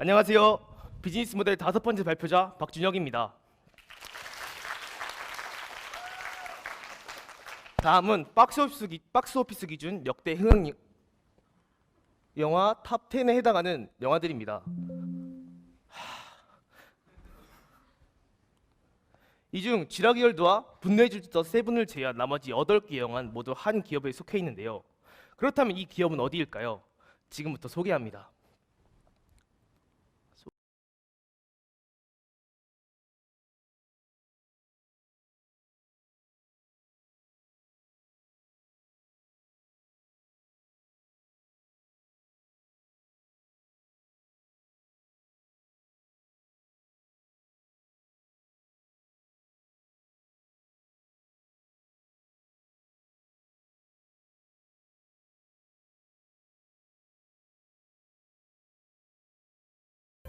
안녕하세요. 비즈니스 모델 5번째 발표자 박준혁입니다. 다음은 박스오피스 기준 역대 흥행 영화 탑 10에 해당하는 영화들입니다. 이 중 쥐라기 월드와 분노의 질주 세븐을 제외한 나머지 8개 영화는 모두 한 기업에 속해 있는데요. 그렇다면 이 기업은 어디일까요? 지금부터 소개합니다.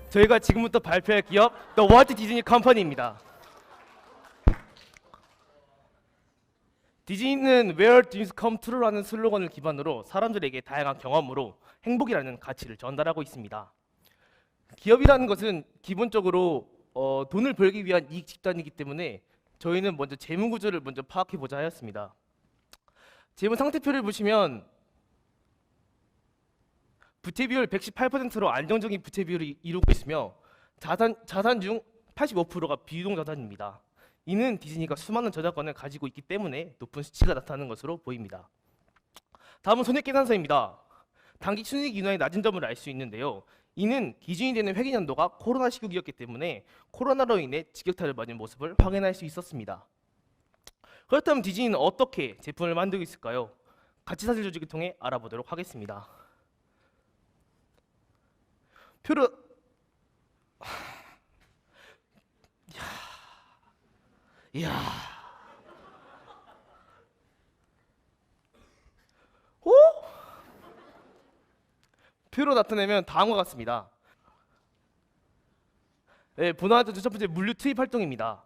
저희가 지금부터 발표할 기업 The Walt Disney Company입니다. 디즈니는 Where Dreams Come True라는 슬로건을 기반으로 사람들에게 다양한 경험으로 행복이라는 가치를 전달하고 있습니다. 기업이라는 것은 기본적으로 돈을 벌기 위한 이익 집단이기 때문에 저희는 먼저 재무 구조를 먼저 파악해 보자 하였습니다. 재무 상태표를 보시면 부채 비율 118%로 안정적인 부채 비율을 이루고 있으며 자산 중 85%가 비유동 자산입니다. 이는 디즈니가 수많은 저작권을 가지고 있기 때문에 높은 수치가 나타나는 것으로 보입니다. 다음은 손익계산서입니다. 단기 순이익 인하의 낮은 점을 알 수 있는데요. 이는 기준이 되는 회계 연도가 코로나 시국이었기 때문에 코로나로 인해 직격탄을 맞은 모습을 확인할 수 있었습니다. 그렇다면 디즈니는 어떻게 제품을 만들고 있을까요? 가치사실 조직을 통해 알아보도록 하겠습니다. 표를 이야. 오? 표로 나타내면 다음과 같습니다. 네, 보나마나 첫 번째 물류 투입 활동입니다.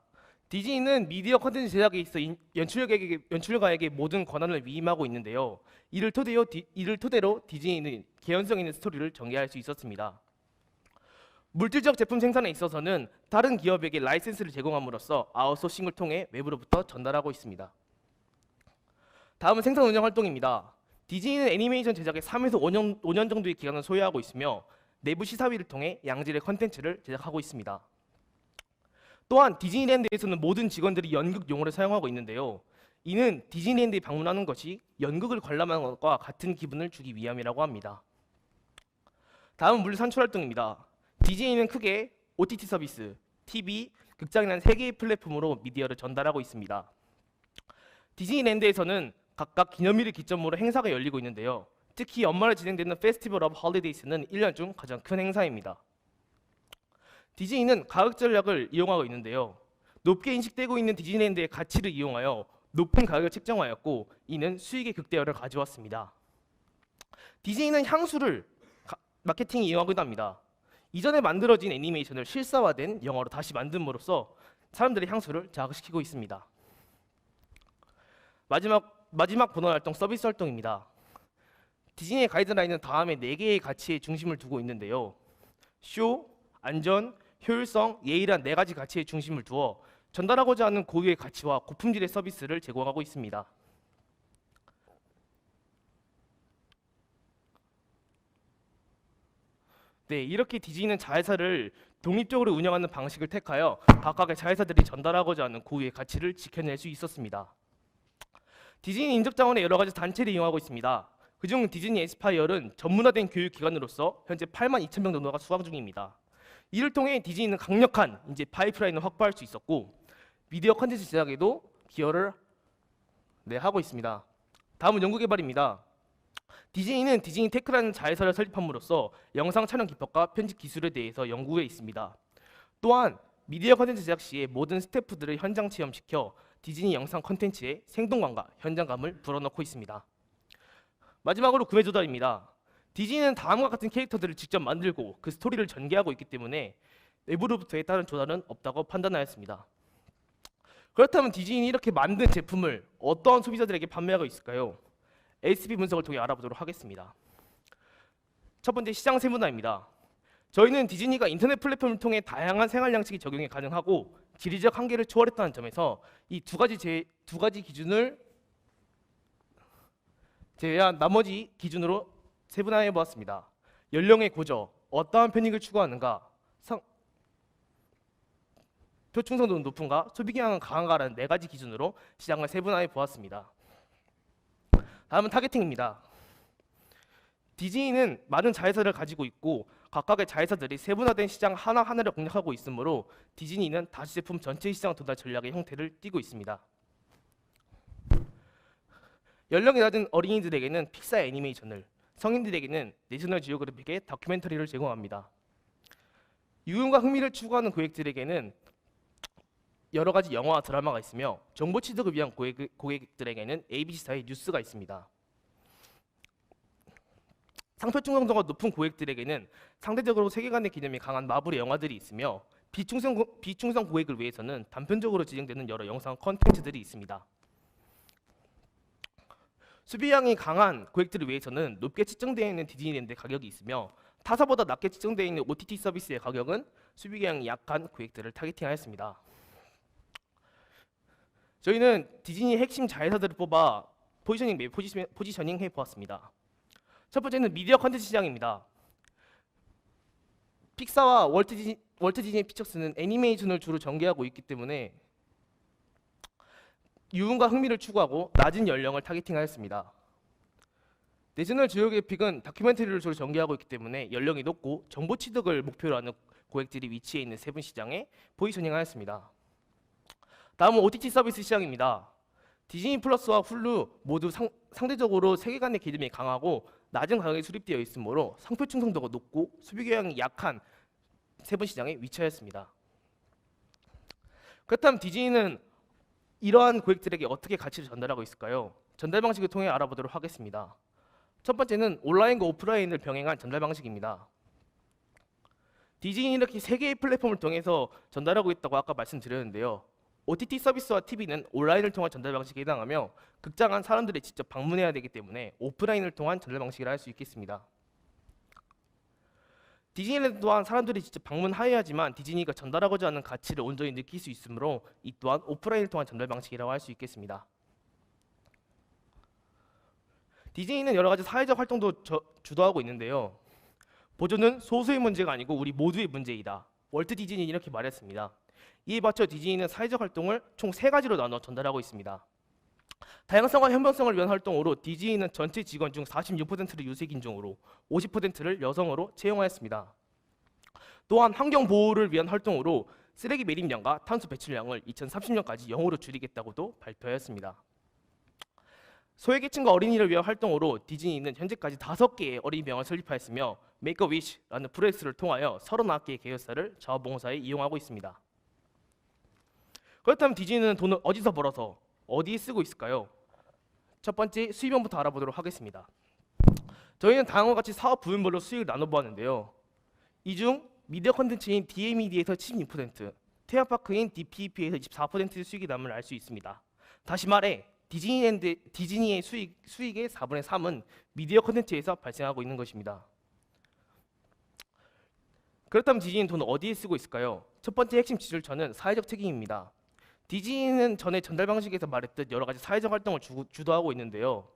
디즈니는 미디어 콘텐츠 제작에 있어 연출가에게 모든 권한을 위임하고 있는데요. 이를 토대로 디즈니는 개연성 있는 스토리를 전개할 수 있었습니다. 물질적 제품 생산에 있어서는 다른 기업에게 라이센스를 제공함으로써 아웃소싱을 통해 외부로부터 전달하고 있습니다. 다음은 생산 운영 활동입니다. 디즈니는 애니메이션 제작에 3에서 5년 정도의 기간을 소요하고 있으며 내부 시사회를 통해 양질의 컨텐츠를 제작하고 있습니다. 또한 디즈니랜드에서는 모든 직원들이 연극 용어를 사용하고 있는데요. 이는 디즈니랜드에 방문하는 것이 연극을 관람하는 것과 같은 기분을 주기 위함이라고 합니다. 다음은 물류 산출 활동입니다. 디즈니는 크게 OTT 서비스, TV, 극장이라는 3개의 플랫폼으로 미디어를 전달하고 있습니다. 디즈니랜드에서는 각각 기념일을 기점으로 행사가 열리고 있는데요. 특히 연말에 진행되는 페스티벌 오브 홀리데이스는 1년 중 가장 큰 행사입니다. 디즈니는 가격 전략을 이용하고 있는데요. 높게 인식되고 있는 디즈니랜드의 가치를 이용하여 높은 가격을 책정하였고 이는 수익의 극대화를 가져왔습니다. 디즈니는 향수를 마케팅에 이용하기도 합니다. 이전에 만들어진 애니메이션을 실사화된 영화로 다시 만듦으로써 사람들의 향수를 자극시키고 있습니다. 마지막 본원 활동 서비스 활동입니다. 디즈니의 가이드라인은 다음에 4개의 가치에 중심을 두고 있는데요. 쇼, 안전, 효율성, 예의란 4가지 가치에 중심을 두어 전달하고자 하는 고유의 가치와 고품질의 서비스를 제공하고 있습니다. 네, 이렇게 디즈니는 자회사를 독립적으로 운영하는 방식을 택하여 각각의 자회사들이 전달하고자 하는 고유의 가치를 지켜낼 수 있었습니다. 디즈니 인적자원의 여러 가지 단체를 이용하고 있습니다. 그중 디즈니 에스파이어는 전문화된 교육기관으로서 현재 82,000명 정도가 수강 중입니다. 이를 통해 디즈니는 강력한 파이프라인을 확보할 수 있었고 미디어 콘텐츠 제작에도 기여를 하고 있습니다. 다음은 연구개발입니다. 디즈니는 디즈니 테크라는 자회사를 설립함으로써 영상 촬영 기법과 편집 기술에 대해서 연구해 있습니다. 또한 미디어 콘텐츠 제작 시에 모든 스태프들을 현장 체험시켜 디즈니 영상 콘텐츠에 생동감과 현장감을 불어넣고 있습니다. 마지막으로 구매 조달입니다. 디즈니는 다음과 같은 캐릭터들을 직접 만들고 그 스토리를 전개하고 있기 때문에 내부로부터의 다른 조달은 없다고 판단하였습니다. 그렇다면 디즈니는 이렇게 만든 제품을 어떠한 소비자들에게 판매하고 있을까요? ASP 분석을 통해 알아보도록 하겠습니다. 첫 번째 시장 세분화입니다. 저희는 디즈니가 인터넷 플랫폼을 통해 다양한 생활 양식이 적용이 가능하고 지리적 한계를 초월했다는 점에서 이 두 가지 기준을 제외한 나머지 기준으로 세분화해 보았습니다. 연령의 고저, 어떠한 편익을 추구하는가, 표충성도는 높은가, 소비 경향은 강한가라는 네 가지 기준으로 시장을 세분화해 보았습니다. 다음은 타겟팅입니다. 디즈니는 많은 자회사를 가지고 있고 각각의 자회사들이 세분화된 시장 하나하나를 공략하고 있으므로 디즈니는 다시 제품 전체 시장 도달 전략의 형태를 띠고 있습니다. 연령이 낮은 어린이들에게는 픽사 애니메이션을, 성인들에게는 내셔널 지오그래픽의 다큐멘터리를 제공합니다. 유흥과 흥미를 추구하는 고객들에게는 여러 가지 영화와 드라마가 있으며 정보 취득을 위한 고객들에게는 ABC사의 뉴스가 있습니다. 상표 충성도가 높은 고객들에게는 상대적으로 세계관의 개념이 강한 마블의 영화들이 있으며 비충성 고객을 위해서는 단편적으로 진행되는 여러 영상 콘텐츠들이 있습니다. 수비량이 강한 고객들을 위해서는 높게 측정되어 있는 디즈니랜드의 가격이 있으며 타사보다 낮게 측정되어 있는 OTT 서비스의 가격은 수비량이 약한 고객들을 타겟팅하였습니다. 저희는 디즈니 핵심 자회사들을 뽑아 포지셔닝 해보았습니다. 첫 번째는 미디어 컨텐츠 시장입니다. 픽사와 월트 디즈니 피처스는 애니메이션을 주로 전개하고 있기 때문에 유흥과 흥미를 추구하고 낮은 연령을 타겟팅하였습니다. 내셔널 지오그래픽은 다큐멘터리를 주로 전개하고 있기 때문에 연령이 높고 정보 취득을 목표로 하는 고객들이 위치해 있는 세분 시장에 포지셔닝하였습니다. 다음은 OTT 서비스 시장입니다. 디즈니 플러스와 훌루 모두 상대적으로 세계관의 개념이 강하고 낮은 가격에 수립되어 있으므로 상표 충성도가 높고 수비 경향이 약한 세분 시장에 위치하였습니다. 그렇다면 디즈니는 이러한 고객들에게 어떻게 가치를 전달하고 있을까요? 전달 방식을 통해 알아보도록 하겠습니다. 첫 번째는 온라인과 오프라인을 병행한 전달 방식입니다. 디즈니는 이렇게 세 개의 플랫폼을 통해서 전달하고 있다고 아까 말씀드렸는데요. OTT 서비스와 TV는 온라인을 통한 전달 방식에 해당하며 극장은 사람들이 직접 방문해야 되기 때문에 오프라인을 통한 전달 방식이라 할 수 있겠습니다. 디즈니랜드 또한 사람들이 직접 방문하여야지만 디즈니가 전달하고자 하는 가치를 온전히 느낄 수 있으므로 이 또한 오프라인을 통한 전달 방식이라고 할 수 있겠습니다. 디즈니는 여러 가지 사회적 활동도 주도하고 있는데요. 보조는 소수의 문제가 아니고 우리 모두의 문제이다. 월트 디즈니는 이렇게 말했습니다. 이에 맞춰 디즈니는 사회적 활동을 총 3가지로 나눠 전달하고 있습니다. 다양성과 현명성을 위한 활동으로 디즈니는 전체 직원 중 46%를 유색 인종으로 50%를 여성으로 채용하였습니다. 또한 환경 보호를 위한 활동으로 쓰레기 매립량과 탄소 배출량을 2030년까지 0으로 줄이겠다고도 발표하였습니다. 소외계층과 어린이를 위한 활동으로 디즈니는 현재까지 5개의 어린이병원을 설립하였으며 메이크 어 위시라는 프로젝트를 통하여 39개의 계열사를 자원봉사에 이용하고 있습니다. 그렇다면 디즈니는 돈을 어디서 벌어서 어디에 쓰고 있을까요? 첫 번째, 수입원부터 알아보도록 하겠습니다. 저희는 다음과 같이 사업 부문별로 수익을 나눠보았는데요. 이 중 미디어 컨텐츠인 DMED에서 76%, 테마파크인 DPEP에서 24%의 수익이 남을 알 수 있습니다. 다시 말해 디즈니의 수익의 4분의 3은 미디어 컨텐츠에서 발생하고 있는 것입니다. 그렇다면 디즈니는 돈을 어디에 쓰고 있을까요? 첫 번째 핵심 지출처는 사회적 책임입니다. 디즈니는 전에 전달 방식에서 말했듯 여러 가지 사회적 활동을 주도하고 있는데요.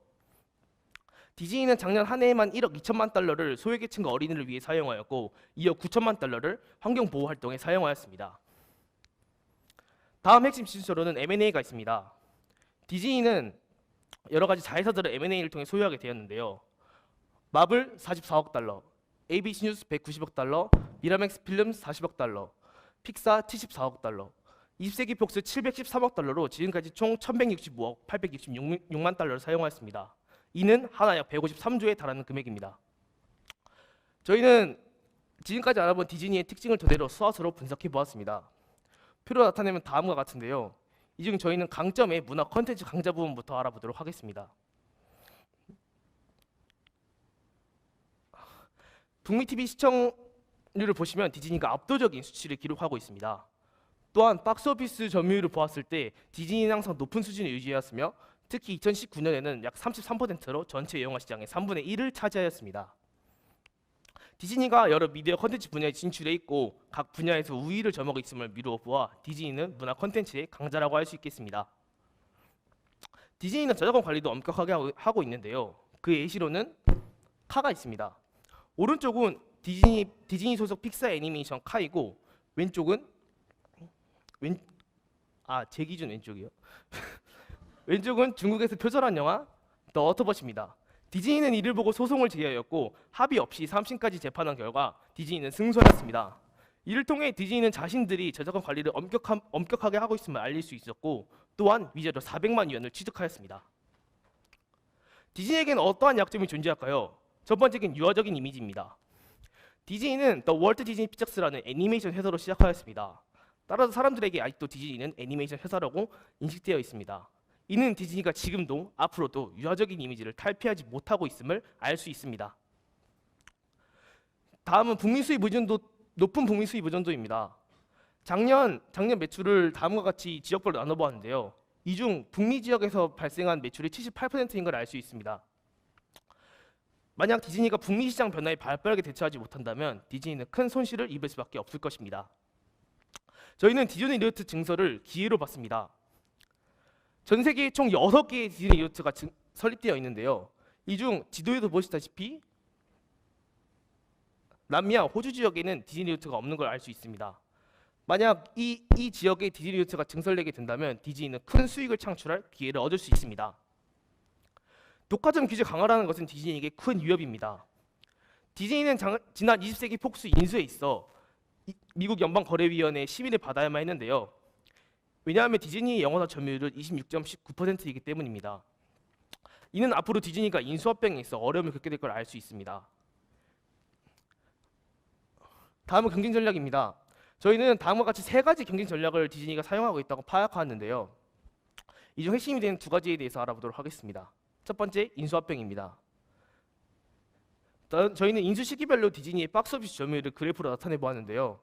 디즈니는 작년 한 해에만 1억 2천만 달러를 소외계층과 어린이를 위해 사용하였고 2억 9천만 달러를 환경보호 활동에 사용하였습니다. 다음 핵심 지출처로는 M&A가 있습니다. 디즈니는 여러 가지 자회사들을 M&A를 통해 소유하게 되었는데요. 마블 44억 달러, ABC 뉴스 190억 달러, 미라맥스 필름 40억 달러, 픽사 74억 달러, 20세기 폭스 713억 달러로 지금까지 총 1165억 866만 달러를 사용하였습니다. 이는 하나 약 153조에 달하는 금액입니다. 저희는 지금까지 알아본 디즈니의 특징을 토대로 수화수로 분석해 보았습니다. 표로 나타내면 다음과 같은데요. 이 중 저희는 강점의 문화 컨텐츠 강자 부분부터 알아보도록 하겠습니다. 북미 TV 시청률을 보시면 디즈니가 압도적인 수치를 기록하고 있습니다. 또한 박스오피스 점유율을 보았을 때 디즈니는 항상 높은 수준을 유지하였으며 특히 2019년에는 약 33%로 전체 영화 시장의 3분의 1을 차지하였습니다. 디즈니가 여러 미디어 컨텐츠 분야에 진출해 있고 각 분야에서 우위를 점하고 있음을 미루어 보아 디즈니는 문화 컨텐츠의 강자라고 할 수 있겠습니다. 디즈니는 저작권 관리도 엄격하게 하고 있는데요. 그 예시로는 카가 있습니다. 오른쪽은 디즈니 소속 픽사 애니메이션 카이고 왼쪽은 제 기준 왼쪽이요. 왼쪽은 중국에서 표절한 영화 더 어터벗입니다. 디즈니는 이를 보고 소송을 제기하였고 합의 없이 3심까지 재판한 결과 디즈니는 승소하였습니다. 이를 통해 디즈니는 자신들이 저작권 관리를 엄격하게 하고 있음을 알릴 수 있었고 또한 위자료 400만 위안을 취득하였습니다. 디즈니에게는 어떠한 약점이 존재할까요? 첫 번째는 유아적인 이미지입니다. 디즈니는 더 월트 디즈니 피처스라는 애니메이션 회사로 시작하였습니다. 따라서 사람들에게 아직도 디즈니는 애니메이션 회사라고 인식되어 있습니다. 이는 디즈니가 지금도 앞으로도 유아적인 이미지를 탈피하지 못하고 있음을 알 수 있습니다. 다음은 북미 수입 의존도, 높은 북미 수입 의존도입니다. 작년 매출을 다음과 같이 지역별로 나눠보았는데요. 이 중 북미 지역에서 발생한 매출이 78%인 걸 알 수 있습니다. 만약 디즈니가 북미 시장 변화에 발빠르게 대처하지 못한다면 디즈니는 큰 손실을 입을 수밖에 없을 것입니다. 저희는 디즈니 리조트 증설을 기회로 봤습니다. 전 세계에 총 6개의 디즈니 리조트가 설립되어 있는데요. 이 중 지도에도 보시다시피 남미와 호주 지역에는 디즈니 리조트가 없는 걸 알 수 있습니다. 만약 이 지역에 디즈니 리조트가 증설되게 된다면 디즈니는 큰 수익을 창출할 기회를 얻을 수 있습니다. 독과점 규제 강화라는 것은 디즈니에게 큰 위협입니다. 디즈니는 지난 20세기 폭스 인수에 있어 미국 연방거래위원회의 심의를 받아야만 했는데요. 왜냐하면 디즈니의 영업사 점유율은 26.19%이기 때문입니다. 이는 앞으로 디즈니가 인수합병에 있어 어려움을 겪게 될 걸 알 수 있습니다. 다음은 경쟁 전략입니다. 저희는 다음과 같이 3가지 경쟁 전략을 디즈니가 사용하고 있다고 파악하는데요. 이 중 핵심이 되는 2가지에 대해서 알아보도록 하겠습니다. 첫 번째, 인수합병입니다. 저희는 인수 시기별로 디즈니의 박스오피스 점유율을 그래프로 나타내 보았는데요.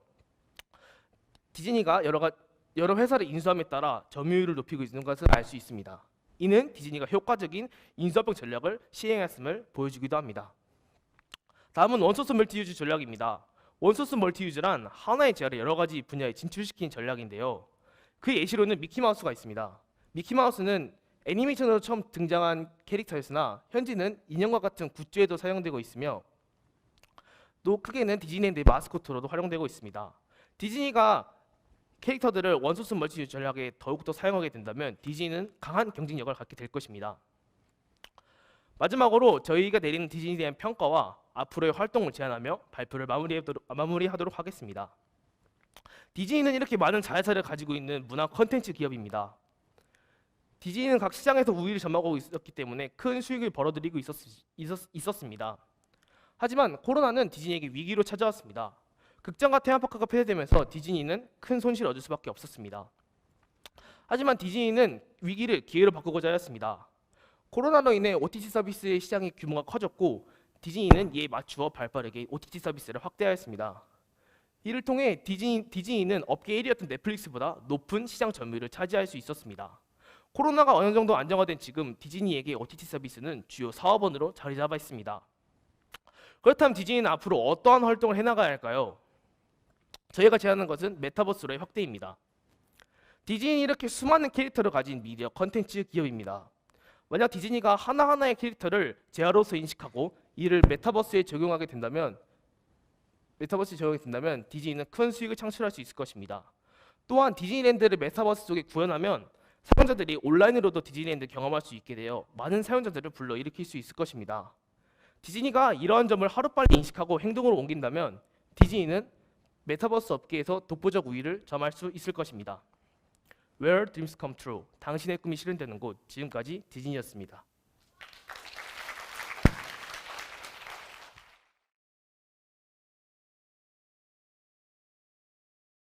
디즈니가 여러 회사를 인수함에 따라 점유율을 높이고 있는 것을 알 수 있습니다. 이는 디즈니가 효과적인 인수합병 전략을 시행했음을 보여주기도 합니다. 다음은 원소스 멀티유즈 전략입니다. 원소스 멀티유즈란 하나의 제어를 여러 가지 분야에 진출시키는 전략인데요. 그 예시로는 미키마우스가 있습니다. 미키마우스는 애니메이션으로 처음 등장한 캐릭터였으나 현재는 인형과 같은 굿즈에도 사용되고 있으며 또 크게는 디즈니랜드의 마스코트로도 활용되고 있습니다. 디즈니가 캐릭터들을 원소스 멀티유즈 전략에 더욱더 사용하게 된다면 디즈니는 강한 경쟁력을 갖게 될 것입니다. 마지막으로 저희가 내리는 디즈니에 대한 평가와 앞으로의 활동을 제안하며 발표를 마무리하도록 하겠습니다. 디즈니는 이렇게 많은 자회사를 가지고 있는 문화 컨텐츠 기업입니다. 디즈니는 각 시장에서 우위를 점하고 있었기 때문에 큰 수익을 벌어들이고 있었습니다. 하지만 코로나는 디즈니에게 위기로 찾아왔습니다. 극장과 테마파크가 폐쇄되면서 디즈니는 큰 손실을 얻을 수밖에 없었습니다. 하지만 디즈니는 위기를 기회로 바꾸고자 하였습니다. 코로나로 인해 OTT 서비스의 시장의 규모가 커졌고 디즈니는 이에 맞추어 발빠르게 OTT 서비스를 확대하였습니다. 이를 통해 디즈니는 업계 1위였던 넷플릭스보다 높은 시장 점유율을 차지할 수 있었습니다. 코로나가 어느 정도 안정화된 지금 디즈니에게 OTT 서비스는 주요 사업원으로 자리 잡아 있습니다. 그렇다면 디즈니는 앞으로 어떠한 활동을 해나가야 할까요? 저희가 제안하는 것은 메타버스로의 확대입니다. 디즈니는 이렇게 수많은 캐릭터를 가진 미디어 컨텐츠 기업입니다. 만약 디즈니가 하나하나의 캐릭터를 재화로서 인식하고 이를 메타버스에 적용하게 된다면 디즈니는 큰 수익을 창출할 수 있을 것입니다. 또한 디즈니랜드를 메타버스 속에 구현하면 사용자들이 온라인으로도 디즈니랜드를 경험할 수 있게 되어 많은 사용자들을 불러일으킬 수 있을 것입니다. 디즈니가 이러한 점을 하루빨리 인식하고 행동으로 옮긴다면 디즈니는 메타버스 업계에서 독보적 우위를 점할 수 있을 것입니다. Where dreams come true. 당신의 꿈이 실현되는 곳. 지금까지 디즈니였습니다.